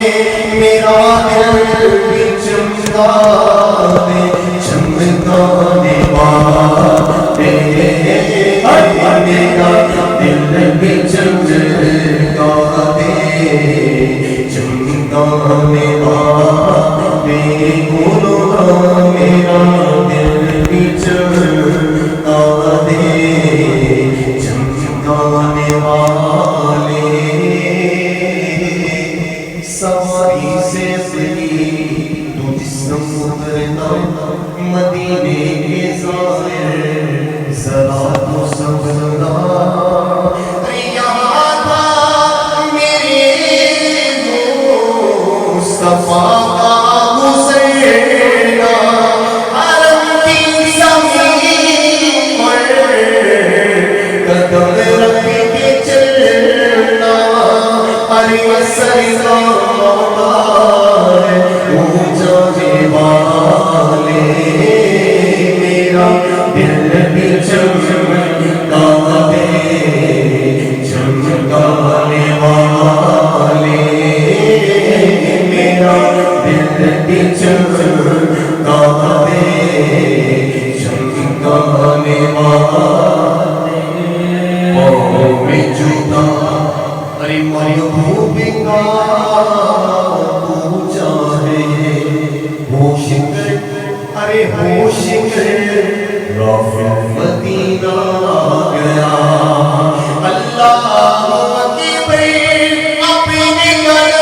میرا دل بھی چمکا دے چمکانے والے میرا دل بھی چمکا دے چمکانے والے بولو میرا دل بھی چمکا دے چمکانے والے سواری سے اپنی تو جسم اترنا مدینے کے ظاہر ذرا تو سمجھنا یہاں تھا میرے مصطفیٰ کا گزرنا حرم کی زمین پر قدم رکھ کے چلنا ارے سرکار جانے والے میرا دل بھی چمکا دے چمکانے والے میرا دل بھی چمکا دے چمکانے والے پاؤں میں جوتا ارے محبوب کا ارے ہوش رافع مدینہ گیا اللہ اکبر اپنے گھر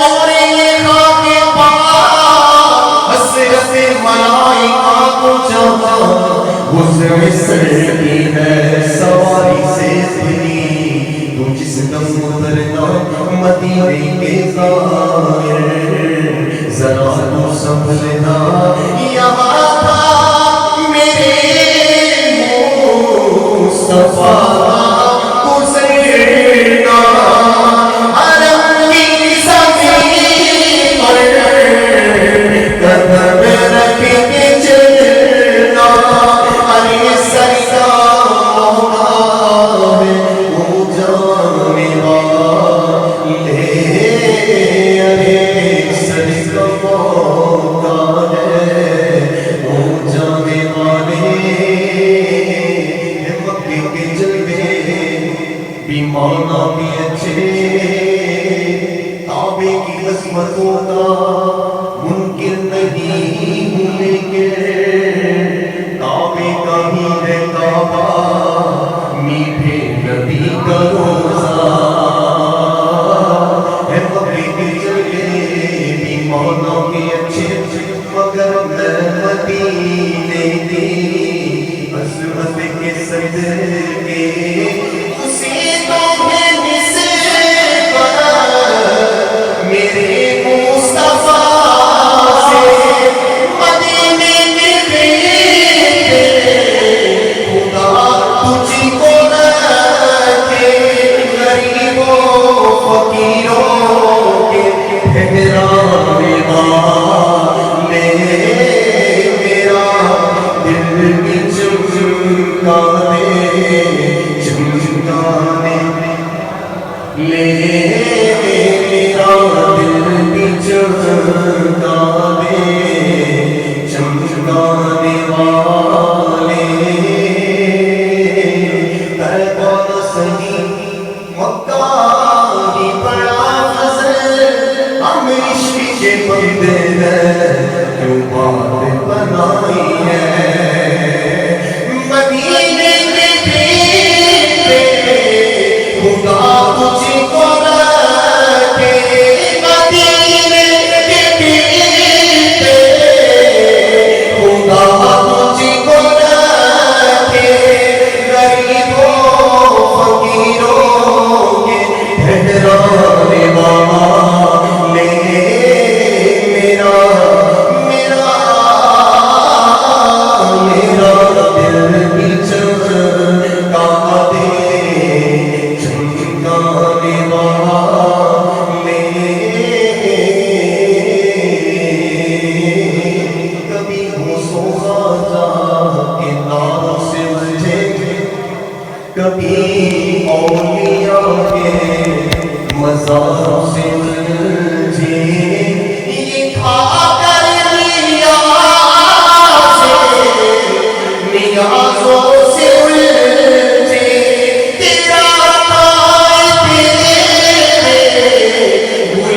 اور یہ خاک پاک حسرت ملائکہ کو جہاں گزر سکتی ہے سواری سے اپنی تو جس دم اترنا مدینے کے ظاہر ذرا تو سنبھلنا یہاں تھا میرے مصطفیٰ گزرنا حرم کی زمین پر قدم رکھ کے چلنا ارے سرکار وہ جانے والے ارے بیمانہ بھی اچھے کعبے کی عظمتوں کا منکر نہیں بھولیں گے کعبے کا ہی ہے کعبہ میٹھے نبی کا روزہ ہے مکے کے چلے بیمانہ بھی اچھے مگر میں مدینے کی عظمت کے صدقے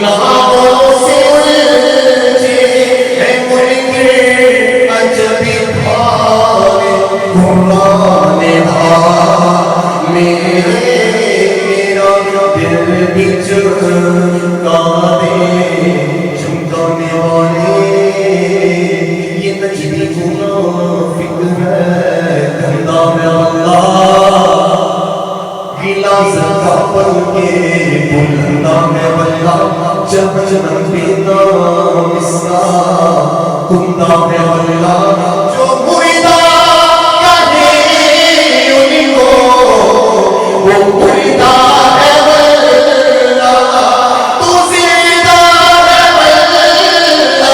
گناہوں سے الجھے ہے ملکے عجبی بھارے قرآن بھار میرا دل بھی چمکا دے چمکانے والے یہ نجمی منافق ہے دھندا میں اللہ گلا زکا پر کے بلندہ میں اللہ جب جنم بینا مسکا کندہ میں اللہ جو مریدہ کہے ان کو وہ مریدہ ہے واللہ تو زندہ ہے واللہ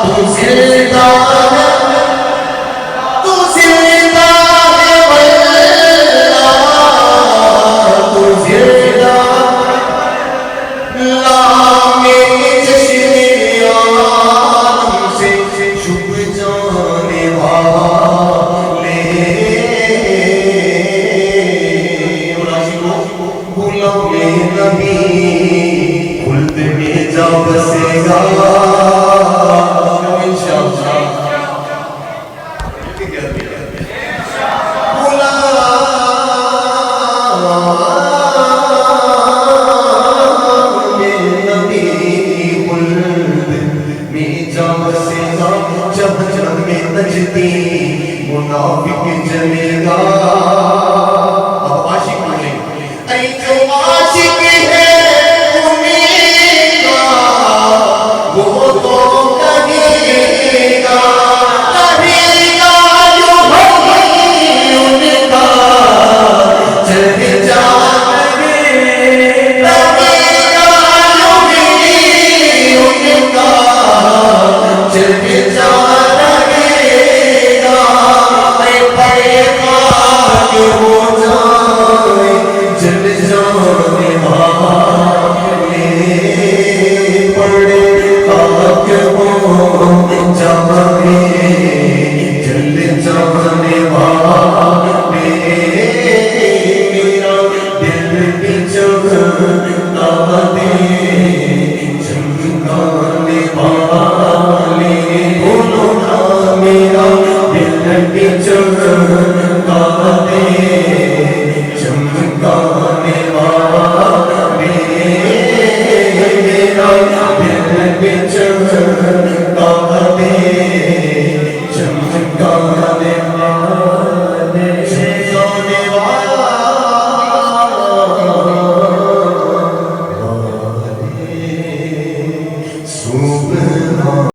تو زندہ ہے تو زندہ ہے واللہ تو زندہ لا میرے جشن عالم سے چھپ جانے والے غلام نبی خلد میں جا بسے گا انشاءاللہ جب جب میں نجدی منافق جلے گا